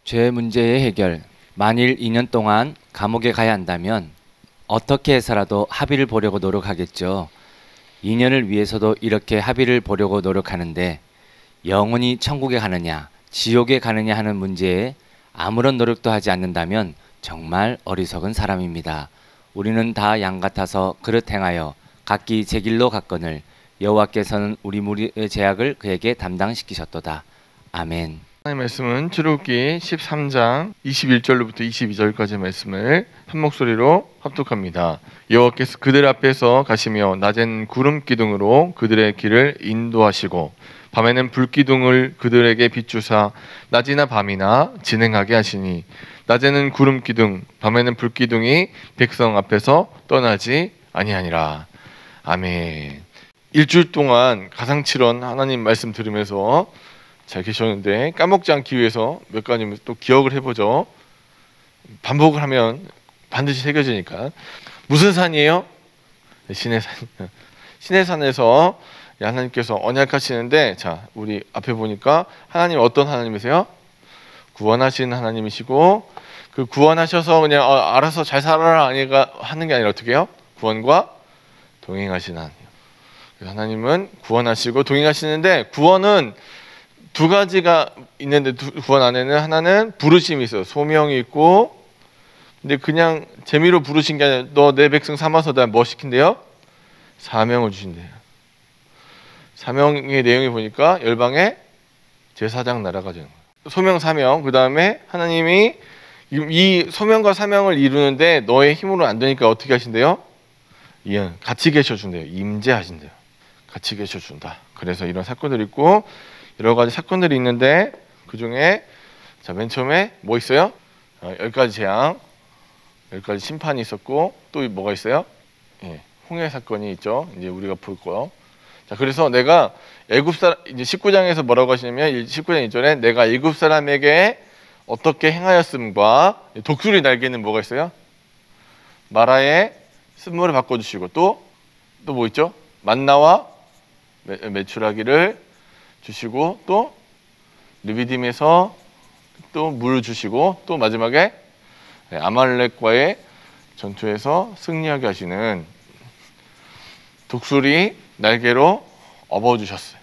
죄 문제의 해결. 만일 2년 동안 감옥에 가야 한다면 어떻게 해서라도 합의를 보려고 노력하겠죠. 2년을 위해서도 이렇게 합의를 보려고 노력하는데 영원히 천국에 가느냐 지옥에 가느냐 하는 문제에 아무런 노력도 하지 않는다면 정말 어리석은 사람입니다. 우리는 다 양 같아서 그릇 행하여 각기 제 길로 갔거늘 여호와께서는 우리 무리의 죄악을 그에게 담당시키셨도다. 아멘. 하나님의 말씀은 출애굽기 13장 21절로부터 22절까지 말씀을 한 목소리로 합독합니다. 여호와께서 그들 앞에서 가시며 낮엔 구름 기둥으로 그들의 길을 인도하시고 밤에는 불 기둥을 그들에게 비추사 낮이나 밤이나 진행하게 하시니 낮에는 구름 기둥 밤에는 불 기둥이 백성 앞에서 떠나지 아니하니라. 아멘. 일주일 동안 가상칠언 하나님 말씀 들으면서 잘 계셨는데 까먹지 않기 위해서 몇 가지 또 기억을 해보죠. 반복을 하면 반드시 새겨지니까. 무슨 산이에요? 시내산. 시내산에서 하나님께서 언약하시는데, 자, 우리 앞에 보니까 하나님 어떤 하나님이세요? 구원하신 하나님이시고, 그 구원하셔서 그냥 알아서 잘 살아라 하는 게 아니라 어떻게 해요? 구원과 동행하신 하나님. 하나님은 구원하시고 동행하시는데, 구원은 두 가지가 있는데 구원 안에는 하나는 부르심이 있어요. 소명이 있고, 근데 그냥 재미로 부르신 게 아니라 너 내 백성 삼아서 나 뭐 시킨대요? 사명을 주신대요. 사명의 내용이 보니까 열방의 제사장 나라가 되는 거예요. 소명, 사명. 그 다음에 하나님이 이 소명과 사명을 이루는데 너의 힘으로 안 되니까 어떻게 하신대요? 같이 계셔준대요. 임재하신대요. 같이 계셔준다. 그래서 이런 사건들이 있고 여러 가지 사건들이 있는데 그 중에 자, 맨 처음에 뭐 있어요? 10가지 재앙, 10가지 심판이 있었고 또 뭐가 있어요? 홍해 사건이 있죠. 이제 우리가 볼 거요. 자, 그래서 내가 애굽 사람 이제 19장에서 뭐라고 하시냐면 19장 2절에 내가 애굽 사람에게 어떻게 행하였음과 독수리 날개는 뭐가 있어요? 마라의 쓴물을 바꿔주시고 또 뭐 있죠? 만나와 메추라기를 주시고 또 르비딤에서 또 물 주시고 또 마지막에 아말렉과의 전투에서 승리하게 하시는 독수리 날개로 업어주셨어요.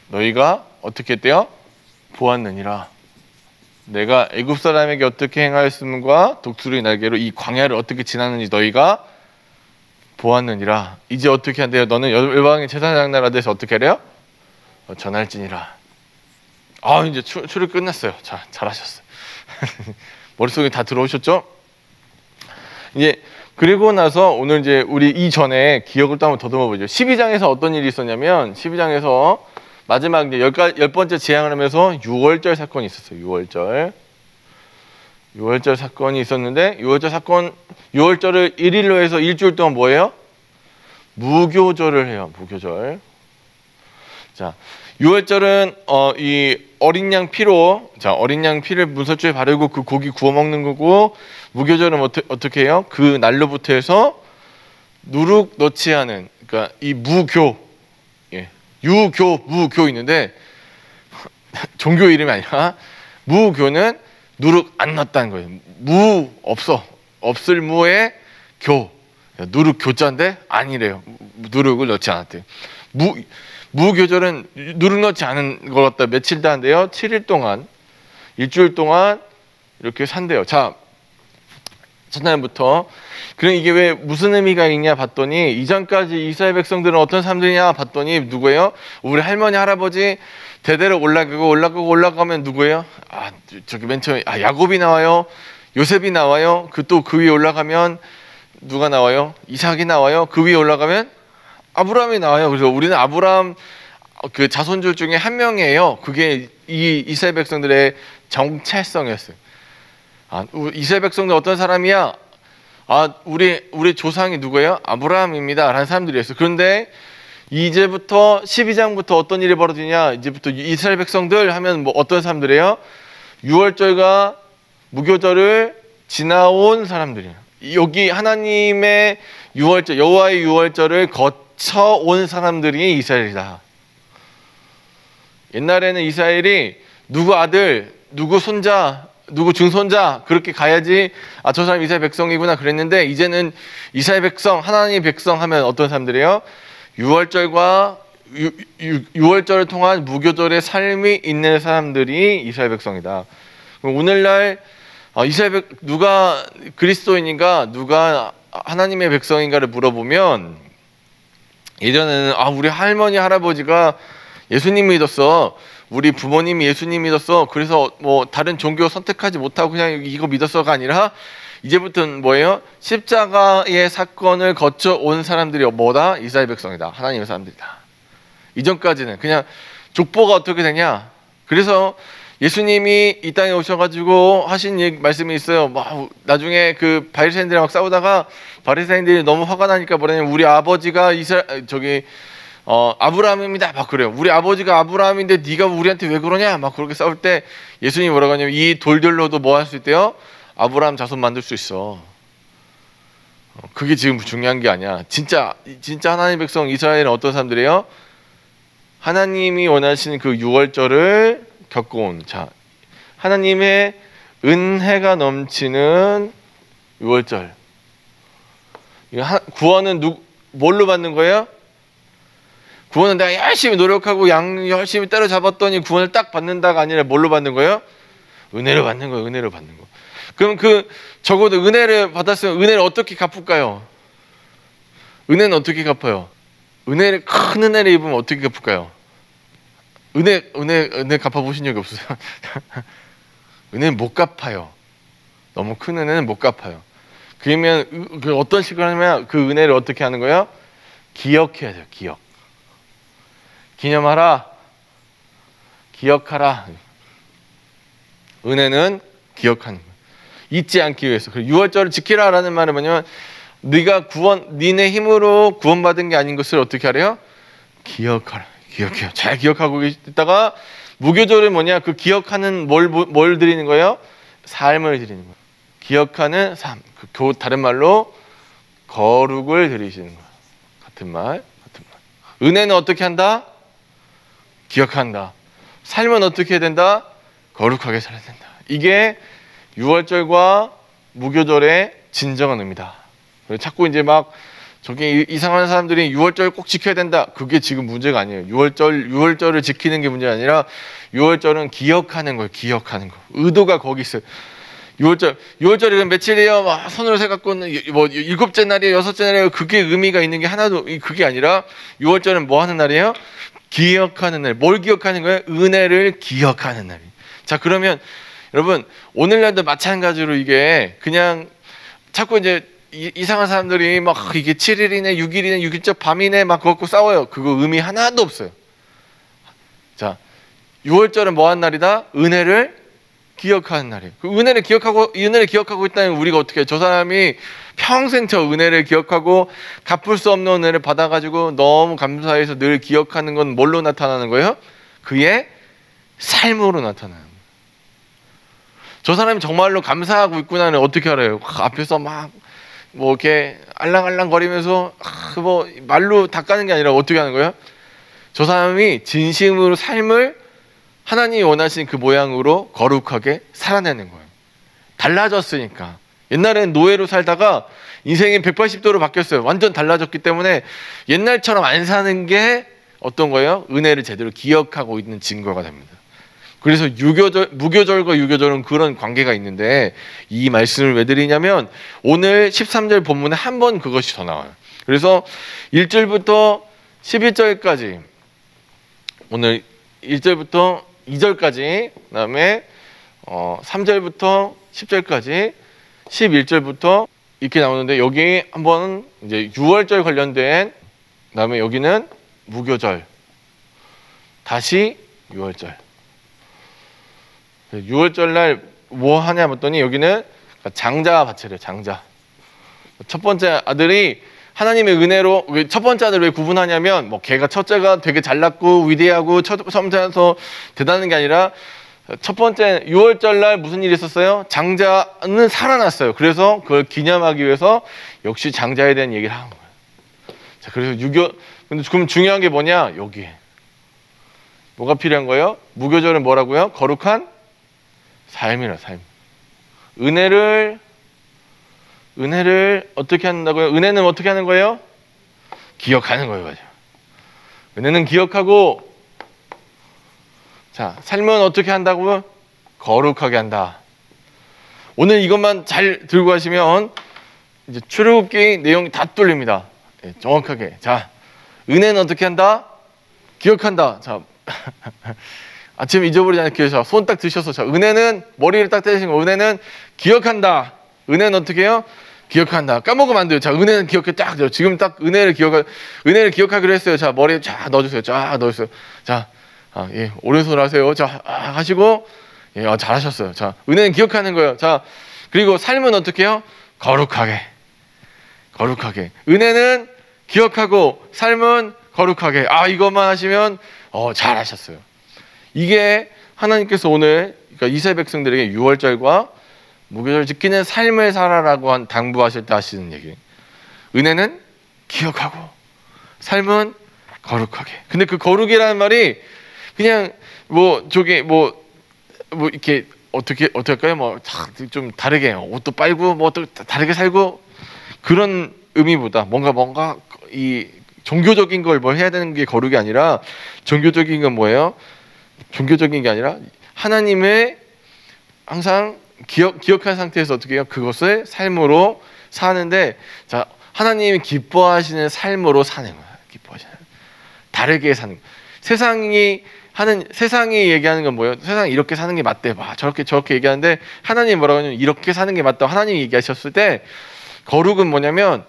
너희가 어떻게 했대요? 보았느니라. 내가 애굽 사람에게 어떻게 행하였음과 독수리 날개로 이 광야를 어떻게 지났는지 너희가 보았느니라. 이제 어떻게 한대요? 너는 열방의 제사장 나라 돼서 어떻게 하래요? 전할지니라. 이제 출입 끝났어요. 자, 잘하셨어요. 머릿속에 다 들어오셨죠? 이제 그리고 나서 오늘 이제 우리 이전에 기억을 또 한번 더듬어 보죠. 12장에서 어떤 일이 있었냐면 12장에서 마지막 이제 10번째 재앙을 하면서 6월절 사건이 있었어요. 6월절 사건이 있었는데 6월절을 1일로 해서 일주일 동안 뭐예요? 무교절을 해요. 무교절. 자, 6월절은 이 어린 양 피로 어린 양 피를 문설주에 바르고 그 고기 구워 먹는 거고, 무교절은 어떻게 해요? 그 날로부터 해서 누룩 넣지 않은, 그러니까 이 무교, 무교 있는데 종교 이름이 아니라 무교는 누룩 안 넣었다는 거예요. 없을 무에 교, 누룩 교자인데 아니래요. 누룩을 넣지 않았대요. 무교절은 누룩 넣지 않은 것 같다. 며칠 다 한대요. 7일 동안, 일주일 동안 이렇게 산대요. 자, 첫날부터. 그럼 이게 왜 무슨 의미가 있냐 봤더니, 이전까지 이스라엘 백성들은 어떤 사람들이냐 봤더니 누구예요? 우리 할머니 할아버지 대대로 올라가면 누구예요? 저기 맨 처음에 야곱이 나와요. 요셉이 나와요. 그 위에 올라가면 누가 나와요? 이삭이 나와요. 그 위에 올라가면 아브라함이 나와요. 그래서 우리는 아브라함 그 자손들 중에 한 명이에요. 그게 이 이스라엘 백성들의 정체성이었어요. 이스라엘 백성들 어떤 사람이야? 우리 조상이 누구예요? 아브라함입니다. 라는 사람들이었어요. 그런데 이제부터 12장부터 어떤 일이 벌어지냐? 이제부터 이스라엘 백성들 하면 뭐 어떤 사람들이에요? 6월절과 무교절을 지나온 사람들이에요. 여기 하나님의 6월절, 여호와의 6월절을 거쳐온 사람들이 이스라엘이다. 옛날에는 이스라엘이 누구 아들, 누구 손자, 누구 증손자 그렇게 가야지 저 사람 이스라엘 백성이구나 그랬는데, 이제는 이스라엘 백성, 하나님의 백성 하면 어떤 사람들이에요? 유월절과 유월절을 통한 무교절의 삶이 있는 사람들이 이스라엘 백성이다. 오늘날 누가 그리스도인인가, 누가 하나님의 백성인가를 물어보면, 예전에는 우리 할머니 할아버지가 예수님 믿었어, 우리 부모님이 예수님 믿었어, 그래서 뭐 다른 종교 선택하지 못하고 그냥 이거 믿었어가 아니라, 이제부터는 뭐예요? 십자가의 사건을 거쳐 온 사람들이 뭐다? 이스라엘 백성이다, 하나님의 사람들이다. 이전까지는 그냥 족보가 어떻게 되냐, 그래서 예수님이 이 땅에 오셔가지고 하신 말씀이 있어요. 나중에 그 바리새인들이랑 막 싸우다가 바리새인들이 너무 화가 나니까 뭐냐면, 우리 아버지가 아브라함입니다 막 그래요. 우리 아버지가 아브라함인데 네가 우리한테 왜 그러냐 막 그렇게 싸울 때 예수님이 뭐라고 하냐면, 이 돌들로도 뭐 할 수 있대요? 아브라함 자손 만들 수 있어. 그게 지금 중요한 게 아니야. 진짜 하나님 백성 이스라엘은 어떤 사람들이에요? 하나님이 원하시는 그 유월절을 겪어온, 하나님의 은혜가 넘치는 유월절. 구원은 뭘로 받는 거예요? 구원은 내가 열심히 노력하고 양 열심히 때려잡았더니 구원을 딱 받는다가 아니라 뭘로 받는 거예요? 은혜로 받는 거예요. 은혜로 받는 거. 그럼 적어도 은혜를 받았으면 은혜를 어떻게 갚을까요? 은혜는 어떻게 갚아요? 큰 은혜를 입으면 어떻게 갚을까요? 은혜 갚아보신 적이 없어요? 은혜는 못 갚아요. 너무 큰 은혜는 못 갚아요. 그러면 어떤 식으로 하냐면, 그 은혜를 어떻게 하는 거예요? 기억해야 돼요. 기념하라. 기억하라. 은혜는 기억하는 거예요. 잊지 않기 위해서. 유월절을 지키라라는 말은 뭐냐면, 네가 니네 힘으로 구원받은 게 아닌 것을 어떻게 하래요? 기억하라. 기억해요. 잘 기억하고 있다가, 무교절은 뭐냐? 그 기억하는 뭘 드리는 거예요? 삶을 드리는 거예요. 기억하는 삶. 다른 말로 거룩을 드리시는 거예요. 같은 말. 은혜는 어떻게 한다? 기억한다. 삶은 어떻게 해야 된다? 거룩하게 살아야 된다. 이게 유월절과 무교절의 진정한 의미다. 자꾸 이제 막 저기 이상한 사람들이 유월절 꼭 지켜야 된다. 그게 지금 문제가 아니에요. 유월절을 지키는 게 문제가 아니라, 유월절은 기억하는 거예요. 기억하는 거. 의도가 거기 있어요. 유월절이 며칠이에요? 손으로 세갖고는 뭐 7째 날이에요? 6째 날이에요? 그게 의미가 있는 게 하나도, 그게 아니라, 유월절은 뭐 하는 날이에요? 기억하는 날. 뭘 기억하는 거예요? 은혜를 기억하는 날. 자, 그러면 여러분, 오늘날도 마찬가지로 이게 그냥 자꾸 이제 이상한 사람들이 막 이게 7일이네, 6일이네, 6일째 밤이네 막 그거 갖고 싸워요. 그거 의미 하나도 없어요. 자, 6월절은 뭐 하는 날이다? 은혜를 기억하는 날이에요. 그 은혜를 기억하고 있다면 우리가 어떻게 해요? 저 사람이 평생 저 은혜를 기억하고 갚을 수 없는 은혜를 받아가지고 너무 감사해서 늘 기억하는 건 뭘로 나타나는 거예요? 그의 삶으로 나타나는 거예요. 저 사람이 정말로 감사하고 있구나는 어떻게 알아요? 앞에서 막 뭐 이렇게 알랑알랑 거리면서 뭐 말로 닦아는 게 아니라 어떻게 하는 거예요? 저 사람이 진심으로 삶을 하나님이 원하신 그 모양으로 거룩하게 살아내는 거예요. 달라졌으니까. 옛날엔 노예로 살다가 인생이 180도로 바뀌었어요. 완전 달라졌기 때문에 옛날처럼 안 사는 게 어떤 거예요? 은혜를 제대로 기억하고 있는 증거가 됩니다. 그래서 무교절과 유교절은 그런 관계가 있는데, 이 말씀을 왜 드리냐면 오늘 13절 본문에 한 번 그것이 더 나와요. 그래서 1절부터 11절까지, 오늘 1절부터 2절까지, 그다음에 3절부터 10절까지, 11절부터 이렇게 나오는데, 여기 한번 이제 6월절 관련된, 그다음에 여기는 무교절, 다시 6월절. 6월절 날 뭐 하냐 봤더니 여기는 장자 바치래요. 장자. 첫 번째 아들이 하나님의 은혜로, 첫 번째 아들 왜 구분하냐면, 뭐 걔가 첫째가 되게 잘났고 위대하고 처음부터 대단한 게 아니라, 첫 번째 6월절 날 무슨 일이 있었어요? 장자는 살아났어요. 그래서 그걸 기념하기 위해서 역시 장자에 대한 얘기를 한 거예요. 자, 그래서 근데 그럼 중요한 게 뭐냐? 여기에 뭐가 필요한 거예요? 무교절은 뭐라고요? 거룩한 삶이라 삶. 은혜를 어떻게 한다고요? 은혜는 어떻게 하는 거예요? 기억하는 거예요. 맞아. 은혜는 기억하고, 자, 삶은 어떻게 한다고요? 거룩하게 한다. 오늘 이것만 잘 들고 가시면 이제 출애굽기 내용이 다 뚫립니다. 네, 정확하게. 자, 은혜는 어떻게 한다? 기억한다. 자, 아침에 잊어버리지 않게 해서 손 딱 드셔서, 자, 은혜는 머리를 딱 떼시는 거. 은혜는 기억한다. 은혜는 어떻게 해요? 기억한다. 까먹으면 안 돼요. 자, 은혜는 기억해. 딱 지금 딱 은혜를 기억하기로 했어요. 자, 머리에 쫙 넣어주세요. 쫙 넣어주세요. 자, 예, 오른손 하세요. 자, 하시고, 예, 잘하셨어요. 자, 은혜는 기억하는 거예요. 자, 그리고 삶은 어떻게 해요? 거룩하게. 은혜는 기억하고, 삶은 거룩하게. 이것만 하시면, 잘하셨어요. 이게 하나님께서 오늘, 그러니까 이스라엘 백성들에게 유월절과 무교절 지키는 삶을 살아라고 당부하실 때 하시는 얘기. 은혜는 기억하고, 삶은 거룩하게. 근데 그 거룩이라는 말이 그냥 이렇게 어떻게 할까요? 좀 다르게 옷도 빨고 또 다르게 살고 그런 의미보다 뭔가 이 종교적인 걸 해야 되는 게 거룩이 아니라, 종교적인 건 뭐예요? 종교적인 게 아니라 하나님의 항상 기억한 상태에서 어떻게 해요? 그것을 삶으로 사는데, 자, 하나님이 기뻐하시는 삶으로 사는 거야. 기뻐하시는. 다르게 사는 거야. 세상이 얘기하는 건 뭐예요? 세상이 이렇게 사는 게 맞대. 저렇게 얘기하는데, 하나님이 뭐라고 하냐면 이렇게 사는 게 맞다고 하나님이 얘기하셨을 때, 거룩은 뭐냐면,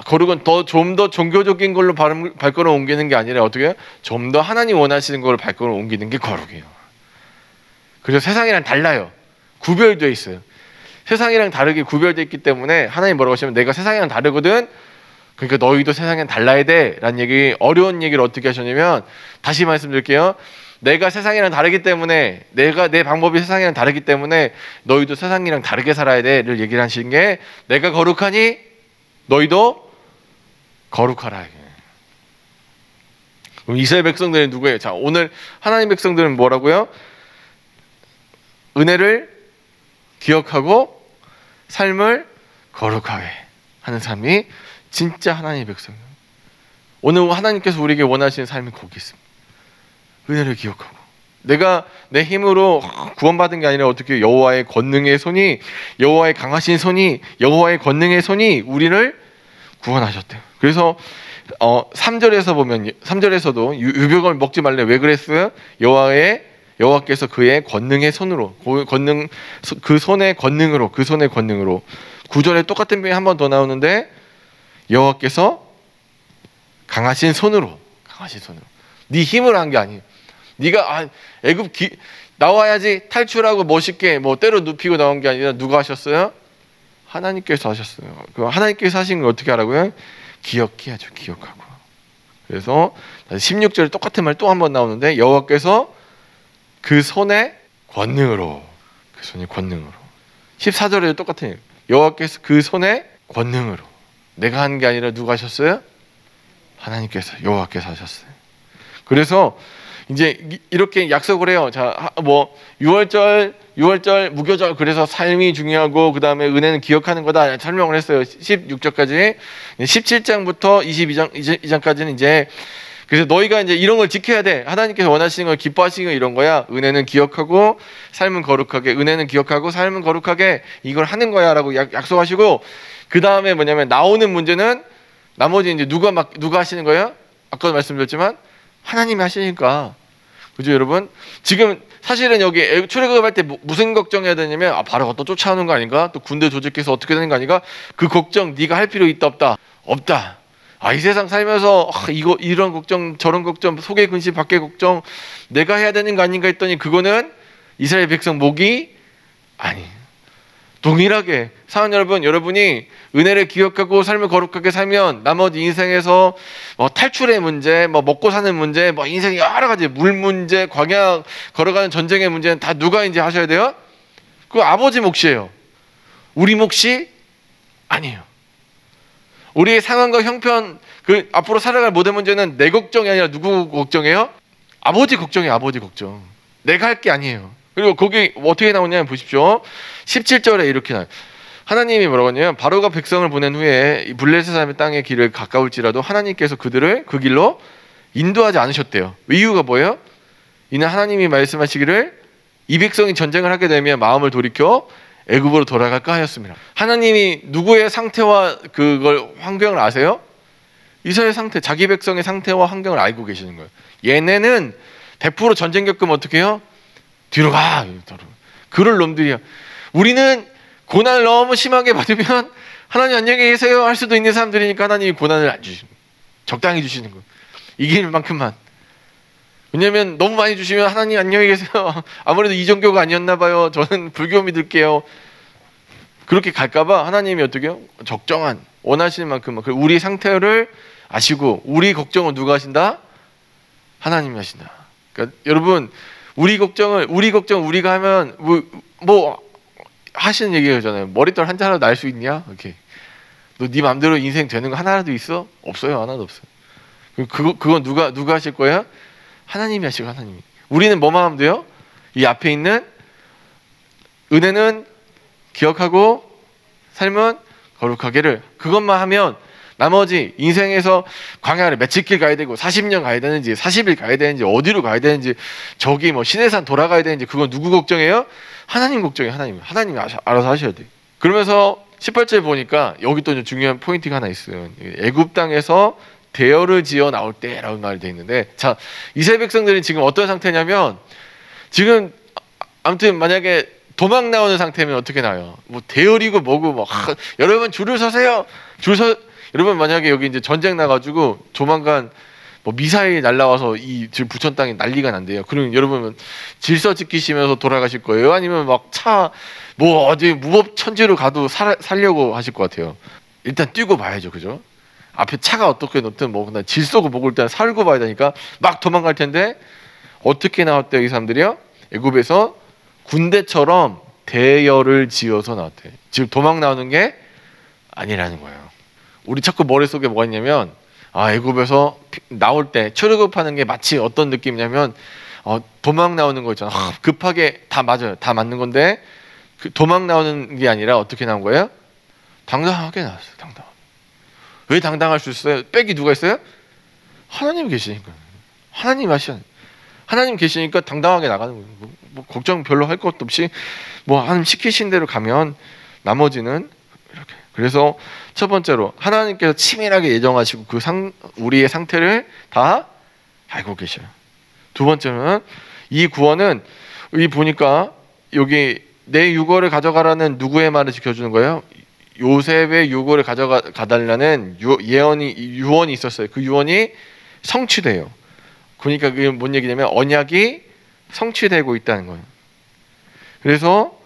거룩은 좀 더 종교적인 걸로 발걸음 옮기는 게 아니라 어떻게 해요? 좀 더 하나님 원하시는 걸로 발걸음 옮기는 게 거룩이에요. 그래서 세상이랑 달라요. 구별되어 있어요. 세상이랑 다르게 구별되어 있기 때문에 하나님 뭐라고 하시면, 내가 세상이랑 다르거든. 그러니까 너희도 세상이랑 달라야 돼. 라는 얘기, 어려운 얘기를 어떻게 하셨냐면, 다시 말씀드릴게요. 내가 세상이랑 다르기 때문에, 내 방법이 세상이랑 다르기 때문에 너희도 세상이랑 다르게 살아야 돼를 얘기를 하시는 게, 내가 거룩하니 너희도 거룩하라. 그럼 이스라엘 백성들은 누구예요? 자, 오늘 하나님 백성들은 뭐라고요? 은혜를 기억하고 삶을 거룩하게 하는 삶이 진짜 하나님의 백성이에요. 오늘 하나님께서 우리에게 원하시는 삶이 거기 있습니다. 은혜를 기억하고, 내가 내 힘으로 구원받은 게 아니라 어떻게 여호와의 권능의 손이, 여호와의 강하신 손이, 여호와의 권능의 손이 우리를 구원하셨대요. 그래서 3절에서 보면, 3절에서도 유병을 먹지 말래. 왜 그랬어요? 여호와께서 그의 권능의 손으로, 그 손의 권능으로. 9절에 똑같은 표현이 한 번 더 나오는데, 여호와께서 강하신 손으로. 네 힘으로 한 게 아니에요. 네가 애굽 나와야지 탈출하고 멋있게 때려 눕히고 나온 게 아니라 누가 하셨어요? 하나님께서 하셨어요. 그 하나님께서 하신 걸 어떻게 하라고요? 기억해야죠. 기억하고. 그래서 16절에 똑같은 말 또 한 번 나오는데, 여호와께서 그 손의 권능으로. 14절에도 똑같은 얘기. 여호와께서 그 손의 권능으로. 내가 한 게 아니라 누가 하셨어요? 하나님께서, 여호와께서 하셨어요. 그래서 이제 이렇게 약속을 해요. 자, 6월절, 무교절, 그래서 삶이 중요하고 그 다음에 은혜는 기억하는 거다 설명을 했어요. 16절까지. 17장부터 22장까지는 이제, 그래서 너희가 이제 이런 걸 지켜야 돼. 하나님께서 원하시는 걸, 기뻐하시는 거 이런 거야. 은혜는 기억하고 삶은 거룩하게, 은혜는 기억하고 삶은 거룩하게, 이걸 하는 거야 라고 약속하시고, 그 다음에 뭐냐면 나오는 문제는 나머지 이제 누가 하시는 거예요? 아까도 말씀드렸지만 하나님이 하시니까. 그죠, 여러분? 지금 사실은 여기 출애굽할 때 무슨 걱정해야 되냐면, 바로가 또 쫓아오는 거 아닌가? 또 군대 조직해서 어떻게 되는 거 아닌가? 그 걱정 네가 할 필요 있다 없다? 없다. 이 세상 살면서 이런 걱정 저런 걱정, 속의 근심 밖의 걱정 내가 해야 되는 거 아닌가 했더니, 그거는 이스라엘 백성 목이 아니. 동일하게 사랑하는 여러분, 여러분이 은혜를 기억하고 삶을 거룩하게 살면 나머지 인생에서 탈출의 문제, 먹고 사는 문제, 인생 여러 가지, 물 문제, 광야 걸어가는 전쟁의 문제는 다 누가 이제 하셔야 돼요? 그 아버지 몫이에요. 우리 몫이 아니에요. 우리의 상황과 형편, 그 앞으로 살아갈 모든 문제는 내 걱정이 아니라 누구 걱정이에요? 아버지 걱정이에요. 아버지 걱정. 내가 할 게 아니에요. 그리고 거기 어떻게 나오냐면 보십시오. 17절에 이렇게 나와요. 하나님이 뭐라고 하냐면 바로가 백성을 보낸 후에 이 블레셋 사람의 땅의 길을 가까울지라도 하나님께서 그들을 그 길로 인도하지 않으셨대요. 이유가 뭐예요? 이는 하나님이 말씀하시기를 이 백성이 전쟁을 하게 되면 마음을 돌이켜 애굽으로 돌아갈까 하였습니다. 하나님이 누구의 상태와 그걸 환경을 아세요? 이스라엘 상태, 자기 백성의 상태와 환경을 알고 계시는 거예요. 얘네는 100% 전쟁 겪으면 어떻게 해요? 뒤로 가. 그럴 놈들이야. 우리는 고난을 너무 심하게 받으면 하나님 안녕히 계세요 할 수도 있는 사람들이니까 하나님이 고난을 안 주시는 거예요. 적당히 주시는 거예요. 이길 만큼만. 왜냐하면 너무 많이 주시면 하나님 안녕히 계세요. 아무래도 이 종교가 아니었나 봐요. 저는 불교 믿을게요. 그렇게 갈까봐 하나님이 어떻게 해요? 적정한 원하시는 만큼만. 우리 상태를 아시고 우리 걱정은 누가 하신다? 하나님이 하신다. 그러니까 여러분 우리 걱정 우리가 하면 뭐 하시는 얘기잖아요. 머리털 한 자라도 날 수 있냐? 이렇게 너 네 마음대로 인생 되는 거 하나라도 있어? 없어요. 하나도 없어요. 그건 누가 하실 거예요? 하나님이 하시고 하나님이. 우리는 뭐만 하면 돼요? 이 앞에 있는 은혜는 기억하고 삶은 거룩하게를 그것만 하면 나머지 인생에서 광야를 며칠 길 가야 되고 40년 가야 되는지 40일 가야 되는지 어디로 가야 되는지 저기 뭐 시내산 돌아가야 되는지 그건 누구 걱정이에요? 하나님 걱정이에요. 하나님이 알아서 하셔야 돼요. 그러면서 18절 보니까 여기 또 중요한 포인트가 하나 있어요. 애굽 땅에서 대열을 지어 나올 때라고 말이 돼 있는데, 자 이스라엘 백성들이 지금 어떤 상태냐면 지금 아무튼 만약에 도망 나오는 상태면 어떻게 나요? 뭐 대열이고 뭐고 뭐 여러분 줄을 서세요. 여러분 만약에 여기 이제 전쟁 나가지고 조만간 뭐 미사일 날라와서 이 지금 부천 땅이 난리가 난대요. 그럼 여러분 질서 지키시면서 돌아가실 거예요? 아니면 막 차 뭐 어디 무법천지로 가도 살려고 하실 것 같아요. 일단 뛰고 봐야죠, 그죠? 앞에 차가 어떻게 놓든 뭐 그냥 질서고 뭐고 일단 살고 봐야 되니까 막 도망갈 텐데 어떻게 나왔대요, 이 사람들이요? 애굽에서 군대처럼 대열을 지어서 나왔대. 지금 도망 나오는 게 아니라는 거예요. 우리 자꾸 머릿속에 뭐가 있냐면 애굽에서 나올 때 출애굽하는 게 마치 어떤 느낌이냐면 도망 나오는 거 있잖아. 급하게 다 맞아요. 다 맞는 건데 그 도망 나오는 게 아니라 어떻게 나온 거예요? 당당하게 나왔어요. 당당하게. 왜 당당할 수 있어요? 백이 누가 있어요? 하나님 계시니까. 하나님 하시는. 하나님 계시니까 당당하게 나가는 거예요. 뭐 걱정 별로 할 것도 없이 뭐 하나님 시키신 대로 가면 나머지는 이렇게. 그래서 첫 번째로 하나님께서 치밀하게 예정하시고 우리의 상태를 다 알고 계셔요. 두 번째는 이 구원은 여기 보니까 여기 내 유고를 가져가라는 누구의 말을 지켜주는 거예요? 요셉의 유고를 가달라는 유언이 있었어요. 그 유언이 성취돼요. 그러니까 그게 뭔 얘기냐면 언약이 성취되고 있다는 거예요. 그래서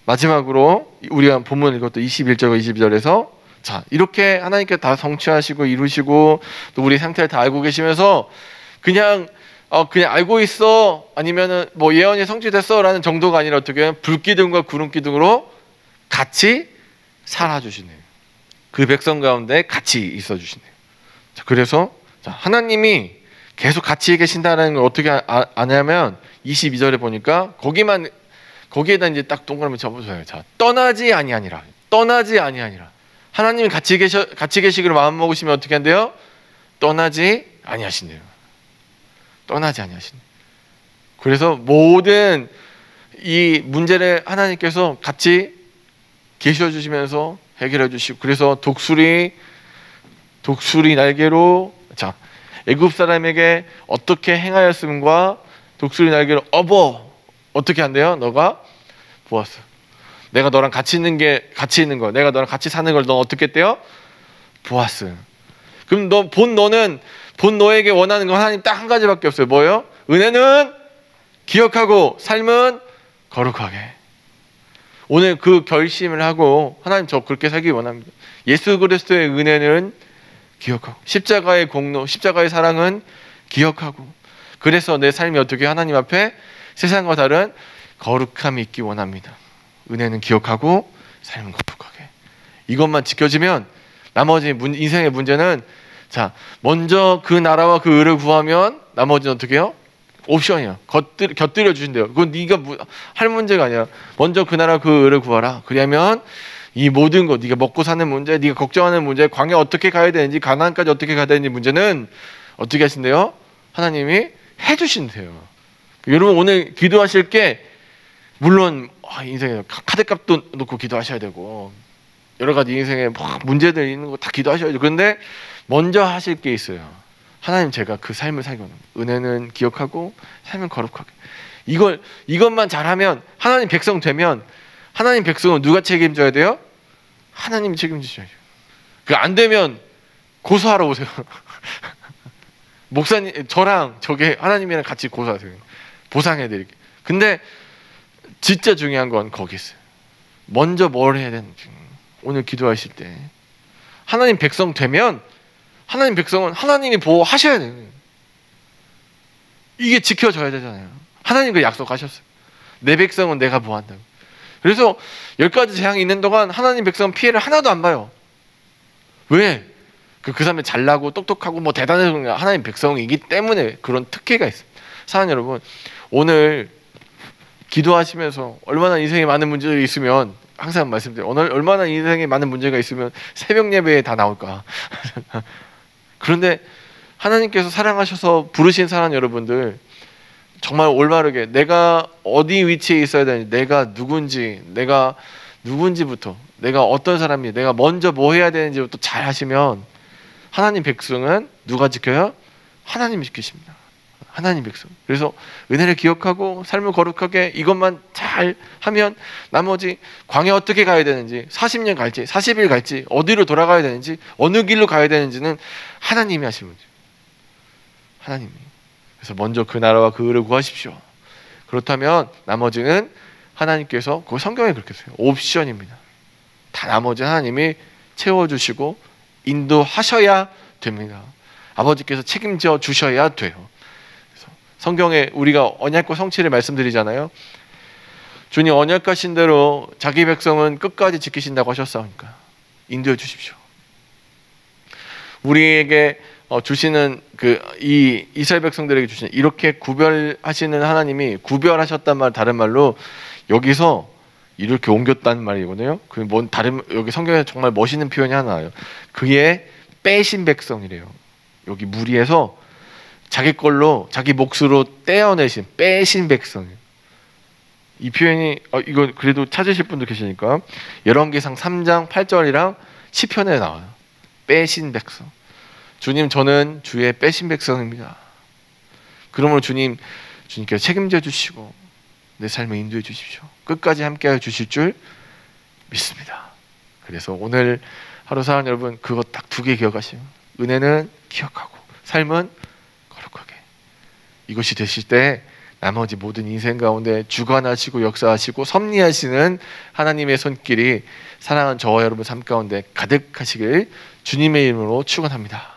마지막으로 우리가 본문 읽었던 21절과 22절에서 자 이렇게 하나님께 다 성취하시고 이루시고 또 우리 상태를 다 알고 계시면서 그냥 알고 있어 아니면은 뭐 예언이 성취됐어라는 정도가 아니라 어떻게 하면 불기둥과 구름기둥으로 같이 살아주시네요. 그 백성 가운데 같이 있어주시네요. 자, 그래서 하나님이 계속 같이 계신다는 걸 어떻게 아냐면 22절에 보니까 거기에다 이제 딱 동그라미 접어줘요. 자, 떠나지 아니하니라. 하나님이 같이 계시기를 마음 먹으시면 어떻게 한대요? 떠나지 아니하신대요. 그래서 모든 이 문제를 하나님께서 같이 계셔 주시면서 해결해 주시고 그래서 독수리 날개로 자 애굽 사람에게 어떻게 행하였음과 독수리 날개로 어떻게 한대요? 너가 보았어. 내가 너랑 같이 있는 거, 내가 너랑 같이 사는 걸 너 어떻게 했대요? 보았어. 그럼 본 너에게 원하는 건 하나님 딱 한 가지밖에 없어요. 뭐예요? 은혜는 기억하고 삶은 거룩하게. 오늘 그 결심을 하고 하나님 저 그렇게 살기 원합니다. 예수 그리스도의 은혜는 기억하고 십자가의 공로, 십자가의 사랑은 기억하고 그래서 내 삶이 어떻게 하나님 앞에 세상과 다른 거룩함이 있기 원합니다. 은혜는 기억하고 삶은 거룩하게. 이것만 지켜지면 나머지 인생의 문제는 자 먼저 그 나라와 그 의를 구하면 나머지는 어떻게 해요? 옵션이야. 곁들여 주신대요. 그건 네가 할 문제가 아니야. 먼저 그 나라 그 의를 구하라. 그러면 이 모든 것, 네가 먹고 사는 문제, 네가 걱정하는 문제, 광야 어떻게 가야 되는지, 가나안까지 어떻게 가야 되는지 문제는 어떻게 하신대요? 하나님이 해주신대요. 여러분 오늘 기도하실 게 물론 인생에 카드값도 놓고 기도하셔야 되고 여러 가지 인생에 막 문제들 있는 거 다 기도하셔야 돼요. 그런데 먼저 하실 게 있어요. 하나님 제가 그 삶을 살고 은혜는 기억하고 삶은 거룩하게. 이것만 잘하면 하나님 백성 되면 하나님 백성은 누가 책임져야 돼요? 하나님이 책임지셔야죠. 그 안 되면 고소하러 오세요. 목사님 저랑 저게 하나님이랑 같이 고소하세요. 보상해드릴게요. 근데 진짜 중요한 건 거기 있어요. 먼저 뭘 해야 되는지. 오늘 기도하실 때 하나님 백성 되면 하나님 백성은 하나님이 보호하셔야 돼요. 이게 지켜져야 되잖아요. 하나님 그 약속하셨어요. 내 백성은 내가 보호한다고. 그래서 10가지 재앙이 있는 동안 하나님 백성은 피해를 하나도 안 봐요. 왜? 그 사람이 잘나고 똑똑하고 뭐 대단해서 하나님 백성이기 때문에 그런 특혜가 있어요. 사랑하는 여러분, 오늘 기도하시면서 얼마나 인생에 많은 문제가 있으면 항상 말씀드려요. 오늘 얼마나 인생에 많은 문제가 있으면 새벽 예배에 다 나올까. 그런데 하나님께서 사랑하셔서 부르신 사람 여러분들 정말 올바르게 내가 어디 위치에 있어야 되는지, 내가 누군지부터, 내가 어떤 사람이, 내가 먼저 뭐 해야 되는지부터 잘 하시면 하나님 백성은 누가 지켜요? 하나님이 지키십니다. 하나님 백성. 그래서 은혜를 기억하고 삶을 거룩하게 이것만 잘 하면 나머지 광야 어떻게 가야 되는지, 40년 갈지 40일 갈지, 어디로 돌아가야 되는지, 어느 길로 가야 되는지는 하나님이 하시는 거죠. 하나님이. 그래서 먼저 그 나라와 그 의를 구하십시오. 그렇다면 나머지는 하나님께서 그 성경에 그렇게 써요. 옵션입니다. 다 나머지 하나님이 채워주시고 인도하셔야 됩니다. 아버지께서 책임져 주셔야 돼요. 그래서 성경에 우리가 언약과 성취를 말씀드리잖아요. 주님 언약하신 대로 자기 백성은 끝까지 지키신다고 하셨사오니까 인도해 주십시오. 우리에게 주시는 이 이스라엘 백성들에게 주시는 이렇게 구별하시는 하나님이 구별하셨단 말 다른 말로 여기서 이렇게 옮겼다는 말이거든요. 여기 성경에 정말 멋있는 표현이 하나 나와요. 그의 빼신 백성이래요. 여기 무리에서 자기 걸로 자기 몫으로 떼어내신 빼신 백성이에요. 이 표현이 이거 그래도 찾으실 분도 계시니까 열왕기상 3장 8절이랑 시편에 나와요. 빼신 백성. 주님 저는 주의 빼신 백성입니다. 그러므로 주님께서 책임져 주시고 내 삶을 인도해 주십시오. 끝까지 함께하여 주실 줄 믿습니다. 그래서 오늘 하루 사는 여러분 그거 딱 2개 기억하시면 은혜는 기억하고 삶은 거룩하게 이것이 되실 때 나머지 모든 인생 가운데 주관하시고 역사하시고 섭리하시는 하나님의 손길이 사랑하는 저와 여러분 삶 가운데 가득하시길 주님의 이름으로 축원합니다.